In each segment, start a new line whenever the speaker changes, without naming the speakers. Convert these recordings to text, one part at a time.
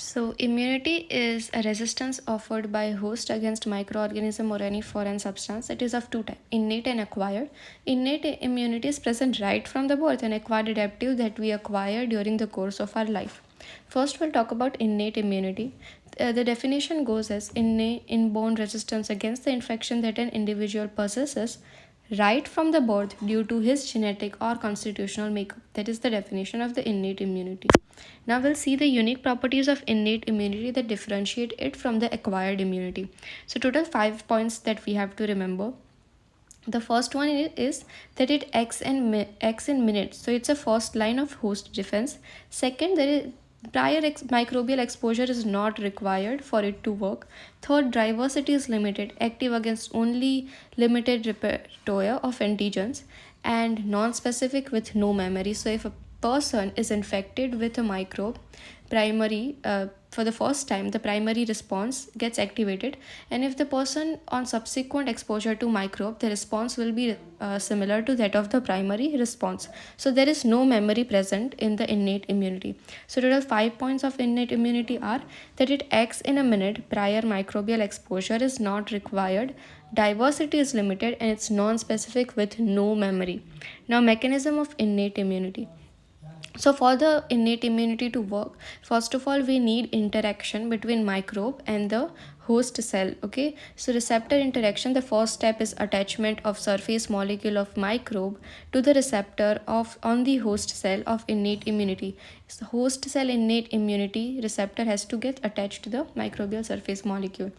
So, immunity is a resistance offered by a host against microorganism or any foreign substance. It is of two types, innate and acquired. Innate immunity is present right from the birth, and acquired adaptive that we acquire during the course of our life. First, we'll talk about innate immunity. The definition goes as innate inborn resistance against the infection that an individual possesses right from the birth due to his genetic or constitutional makeup. That is the definition of the innate immunity. Now we'll see the unique properties of innate immunity that differentiate it from the acquired immunity. So total 5 points that we have to remember. The first one is that it acts in minutes. So it's a first line of host defense. Second, there is prior microbial exposure is not required for it to work. Third, diversity is limited, active against only limited repertoire of antigens, and non-specific with no memory. So if a person is infected with a microbe, for the first time the primary response gets activated, and if the person on subsequent exposure to microbe, the response will be similar to that of the primary response. So there is no memory present in the innate immunity. So total 5 points of innate immunity are that it acts in a minute, prior microbial exposure is not required, diversity is limited, and it's non-specific with no memory. Now, mechanism of innate immunity. So for the innate immunity to work, first of all we need interaction between microbe and the host cell. Okay, so receptor interaction, the first step is attachment of surface molecule of microbe to the receptor of on the host cell of innate immunity. So host cell innate immunity receptor has to get attached to the microbial surface molecule.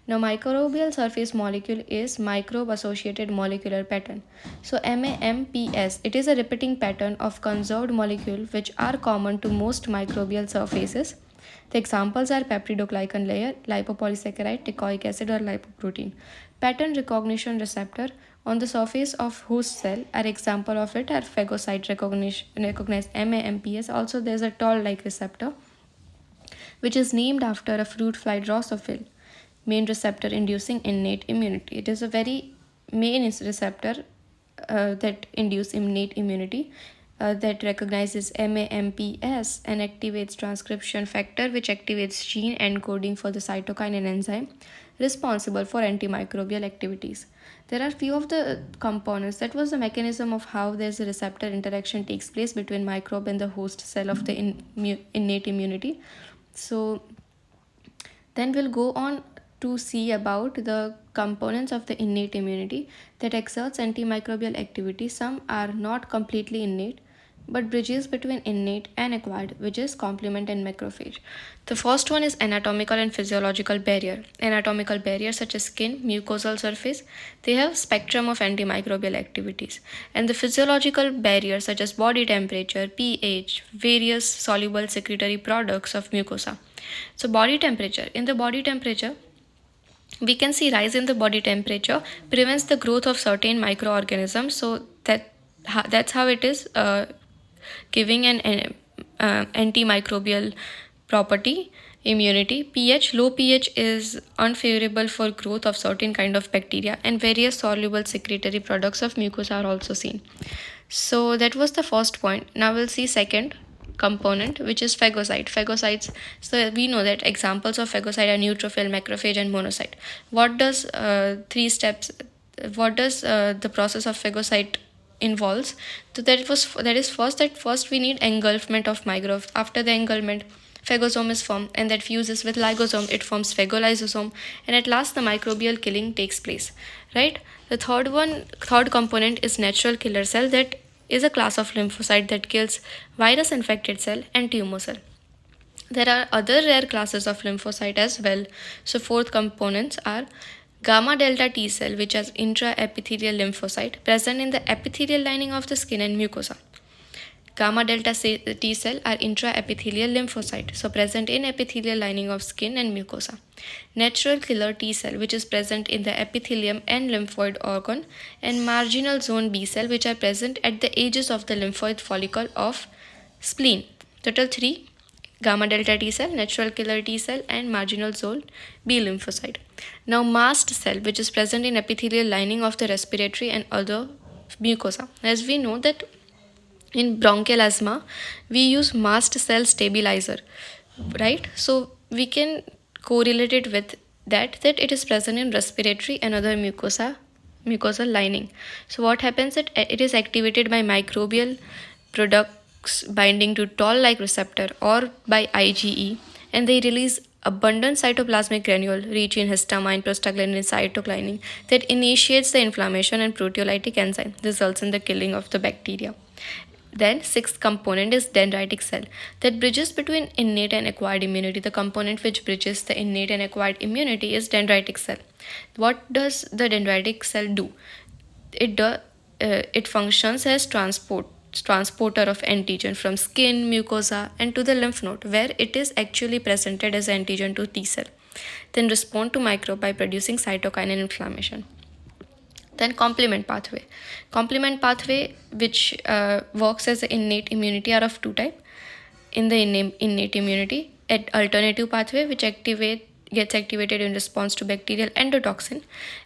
Now, microbial surface molecule is microbe associated molecular pattern. So, MAMPS, it is a repeating pattern of conserved molecules which are common to most microbial surfaces. The examples are peptidoglycan layer, lipopolysaccharide, teichoic acid, or lipoprotein. Pattern recognition receptor on the surface of host cell are example of it are phagocyte recognize MAMPS. Also, there is a toll-like receptor which is named after a fruit fly Drosophila main receptor inducing innate immunity. It is a very main receptor that induce innate immunity that recognizes MAMPS and activates transcription factor, which activates gene encoding for the cytokine and enzyme responsible for antimicrobial activities. There are few of the components. That was the mechanism of how there's a receptor interaction takes place between microbe and the host cell of the innate immunity. So then we'll go on to see about the components of the innate immunity that exerts antimicrobial activity. Some are not completely innate, but bridges between innate and acquired, which is complement and macrophage. The first one is anatomical and physiological barrier. Anatomical barriers such as skin, mucosal surface, they have spectrum of antimicrobial activities. And the physiological barriers such as body temperature, pH, various soluble secretory products of mucosa. So body temperature. In the body temperature, we can see rise in the body temperature prevents the growth of certain microorganisms. So that's how it is giving an antimicrobial property. Immunity. pH. Low pH is unfavorable for growth of certain kind of bacteria, and various soluble secretory products of mucosa are also seen. So that was the first point. Now we'll see second component, which is phagocytes. So we know that examples of phagocyte are neutrophil, macrophage, and monocyte. What does the process of phagocyte involves? So first we need engulfment of microbe. After the engulfment, phagosome is formed, and that fuses with lysosome, it forms phagolysosome, and at last the microbial killing takes place, right? The third component is natural killer cell, that is a class of lymphocyte that kills virus infected cell and tumor cell. There are other rare classes of lymphocyte as well. So fourth components are gamma delta T cell, which is intraepithelial lymphocyte present in the epithelial lining of the skin and mucosa. Gamma delta T cell are intraepithelial lymphocyte, so present in epithelial lining of skin and mucosa. Natural killer T cell, which is present in the epithelium and lymphoid organ, and marginal zone B cell, which are present at the edges of the lymphoid follicle of spleen. Total 3: gamma delta T cell, natural killer T cell, and marginal zone B lymphocyte. Now, mast cell, which is present in epithelial lining of the respiratory and other mucosa. As we know that in bronchial asthma, we use mast cell stabilizer. right? So we can correlate it with that it is present in respiratory and other mucosal lining. So what happens that it is activated by microbial products binding to toll like receptor or by IgE, and they release abundant cytoplasmic granule rich in histamine, prostaglandin, cytokinin that initiates the inflammation, and proteolytic enzyme results in the killing of the bacteria. Then sixth component is dendritic cell that bridges between innate and acquired immunity. The component which bridges the innate and acquired immunity is dendritic cell. What does the dendritic cell do? It functions as transporter of antigen from skin, mucosa, and to the lymph node, where it is actually presented as antigen to T cell, then respond to microbe by producing cytokine and inflammation. Then complement pathway which works as innate immunity are of two type. In the innate immunity, alternative pathway which gets activated in response to bacterial endotoxin,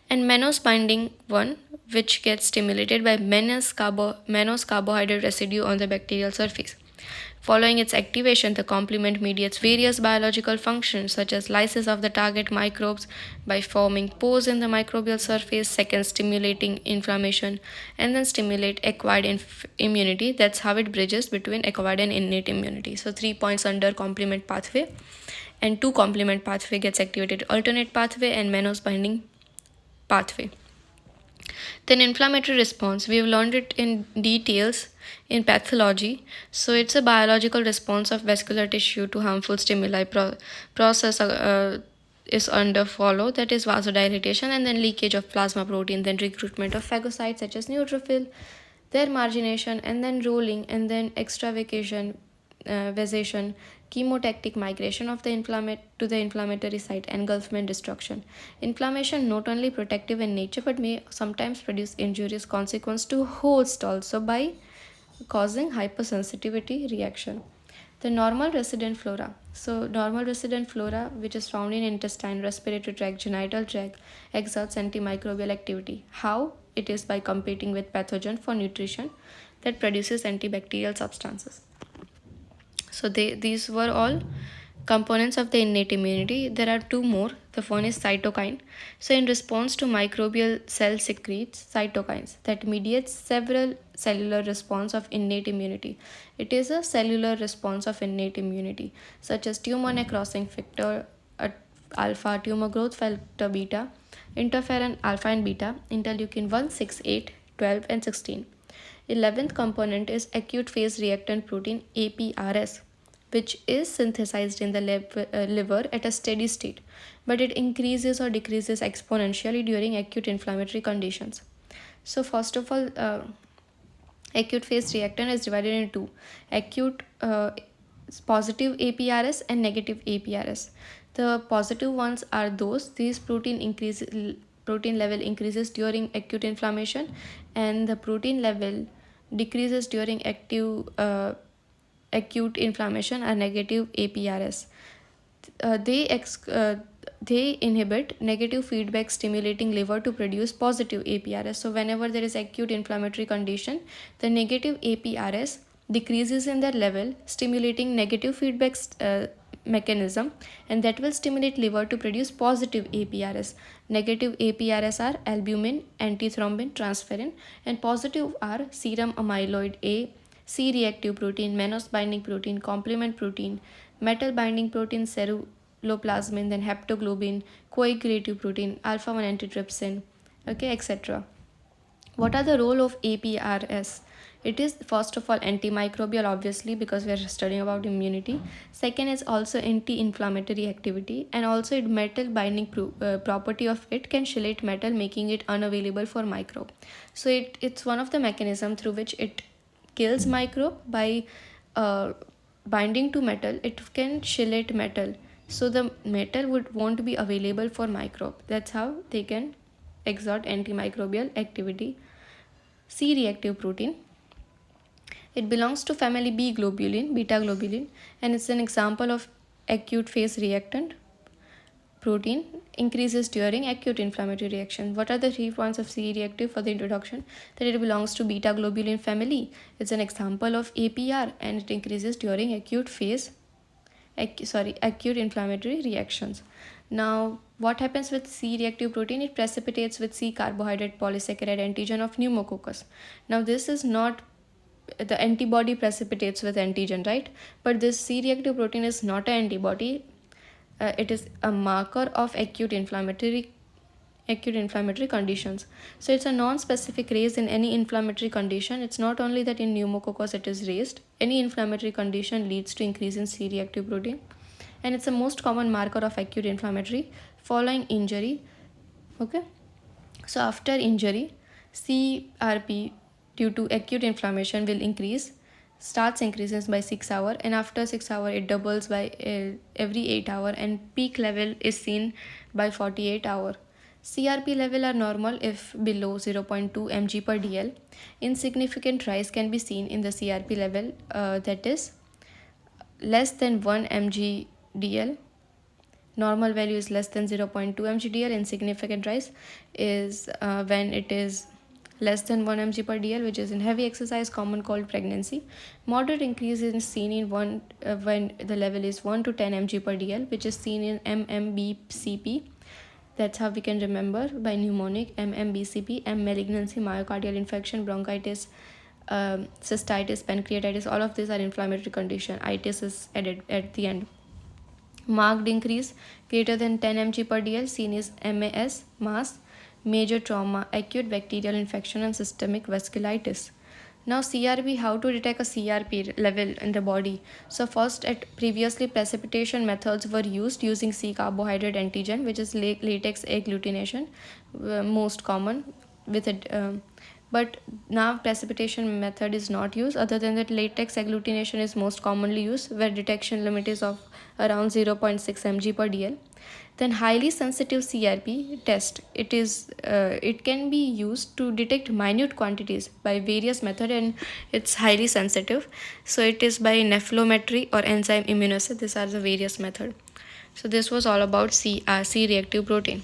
and mannose binding one which gets stimulated by mannose carbohydrate residue on the bacterial surface. Following its activation, the complement mediates various biological functions such as lysis of the target microbes by forming pores in the microbial surface, second stimulating inflammation, and then stimulate acquired immunity. That's how it bridges between acquired and innate immunity. So 3 points under complement pathway, and 2 complement pathway gets activated, alternate pathway and mannose binding pathway. Then inflammatory response, we've learned it in details in pathology. So it's a biological response of vascular tissue to harmful stimuli. Process is under follow, that is vasodilatation, and then leakage of plasma protein, then recruitment of phagocytes such as neutrophil, their margination, and then rolling, and then extravasation, chemotactic migration of the to the inflammatory site, engulfment, destruction. Inflammation not only protective in nature but may sometimes produce injurious consequence to host also by causing hypersensitivity reaction. The normal resident flora. So normal resident flora, which is found in intestine, respiratory tract, genital tract, exerts antimicrobial activity. How? It is by competing with pathogen for nutrition that produces antibacterial substances. So these were all components of the innate immunity. There are two more. The one is cytokine. So in response to microbial cell secretes cytokines that mediates several cellular response of innate immunity. It is a cellular response of innate immunity such as tumor necrosis factor alpha, tumor growth factor beta, interferon alpha and beta, interleukin 1, 6, 8, 12 and 16. 11th component is acute phase reactant protein APRS, which is synthesized in the liver at a steady state, but it increases or decreases exponentially during acute inflammatory conditions. So first of all, acute phase reactant is divided into two: acute positive APRS and negative APRS. The positive ones are these protein level increases during acute inflammation, and the protein level decreases during acute inflammation are negative APRS. Uh, they ex- uh, they inhibit negative feedback stimulating liver to produce positive APRS. So whenever there is acute inflammatory condition, the negative APRS decreases in their level, stimulating negative feedback mechanism, and that will stimulate liver to produce positive APRS. Negative APRS are albumin, antithrombin, transferrin, and positive are serum amyloid A, C-reactive protein, mannose binding protein, complement protein, metal binding protein, ceruloplasmin, then haptoglobin, coagulative protein, alpha-1 antitrypsin, okay, etc. What are the role of APRS? It is first of all antimicrobial, obviously, because we are studying about immunity. Second is also anti-inflammatory activity, and also it metal binding property of it can chelate metal, making it unavailable for microbe. So it's one of the mechanism through which it kills microbe by binding to metal. It can chelate metal, so the metal won't be available for microbe. That's how they can exert antimicrobial activity. C-reactive protein. It belongs to family B globulin, beta globulin, and it's an example of acute phase reactant protein, increases during acute inflammatory reaction. What are the 3 points of C-reactive for the introduction? That it belongs to beta globulin family. It's an example of APR, and it increases during acute phase acute inflammatory reactions. Now, what happens with C-reactive protein? It precipitates with C carbohydrate polysaccharide antigen of pneumococcus. Now, this is not the antibody precipitates with antigen, right? But this C-reactive protein is not an antibody. It is a marker of acute inflammatory conditions. So it's a non-specific raise in any inflammatory condition. It's not only that in pneumococcus it is raised. Any inflammatory condition leads to increase in C-reactive protein, and it's the most common marker of acute inflammatory following injury. Okay, so after injury, CRP due to acute inflammation will starts increases by 6 hours, and after 6 hours it doubles by every 8 hours, and peak level is seen by 48 hours. CRP level are normal if below 0.2 mg per dl. Insignificant rise can be seen in the CRP level, that is less than 1 mg dl. Normal value is less than 0.2 mg dl. Insignificant rise is when it is less than 1 mg per dl, which is in heavy exercise, common cold, pregnancy. Moderate increase is seen in when the level is 1 to 10 mg per dl, which is seen in MMBCP. That's how we can remember by mnemonic: MMBCP, M malignancy, myocardial infarction, bronchitis, cystitis, pancreatitis. All of these are inflammatory condition. Itis is added at the end. Marked increase greater than 10 mg per dl seen is MAS, mass, major trauma, acute bacterial infection, and systemic vasculitis. Now, CRP, how to detect a CRP level in the body? So first, previously precipitation methods were used using C carbohydrate antigen, which is latex agglutination, most common with it. But now precipitation method is not used. Other than that, latex agglutination is most commonly used, where detection limit is of around 0.6 mg per dl. Then highly sensitive CRP test. It can be used to detect minute quantities by various method, and it's highly sensitive. So it is by nephelometry or enzyme immunoassay. These are the various method. So this was all about C reactive protein.